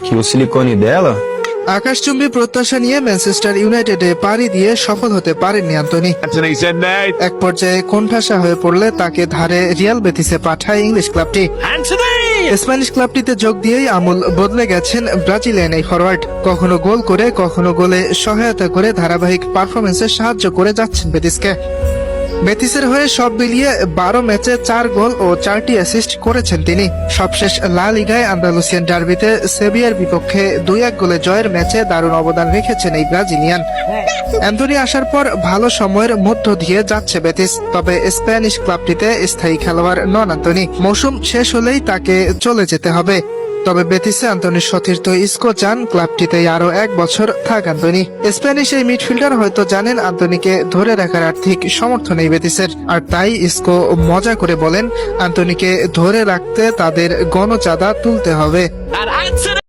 que o silicone dela আকাশচুম্বী প্রত্যাশা নিয়ে ম্যানচেস্টার ইউনাইটেডে পাড়ি দিয়ে সফল হতে পারেননি অ্যান্টনি। Anthony said no. এক পর্যায়ে কোণঠাসা হয়ে পড়লে তাকে ধারে রিয়াল বেতিসে পাঠায় ইংলিশ ক্লাবটি। Anthony! স্প্যানিশ ক্লাবটিতে যোগ দিয়েই আমূল বদলে গেছেন ব্রাজিলিয়ান এই ফরওয়ার্ড। কখনো গোল করে কখনো গোলে সহায়তা করে ধারাবাহিক পারফরমেন্সে সাহায্য করে যাচ্ছেন বেতিসকে। বেতিসের হয়ে সব মিলিয়ে 12 ম্যাচে 4 গোল ও 4টি অ্যাসিস্ট করেছেন তিনি। সবশেষ লা লিগায় আন্দালুসিয়ান ডার্বিতে সেভিয়ার বিপক্ষে 2-1 গোলে জয়ের ম্যাচে দারুণ অবদান রেখেছেন এই ব্রাজিলিয়ান। অ্যান্টনি আসার পর ভালো সময়ের মধ্য দিয়ে যাচ্ছে বেতিস, তবে স্প্যানিশ ক্লাবটিতে স্থায়ী খেলোয়াড় নন অ্যান্টনি। মৌসুম শেষ হলেই তাকে চলে যেতে হবে। তবে বেতিসে অ্যান্টনির সতীর্থ ইসকো চান ক্লাবটিতে আরো 1 বছর থাক অ্যান্টনি। স্প্যানিশ এই মিডফিল্ডার হয়তো জানেন অ্যান্টনিকে ধরে রাখার আর্থিক সমর্থন নেই বেতিসের, আর তাই ইসকো মজা করে বলেন অ্যান্টনিকে ধরে রাখতে তাদের গণচাঁদা তুলতে হবে। And Anthony!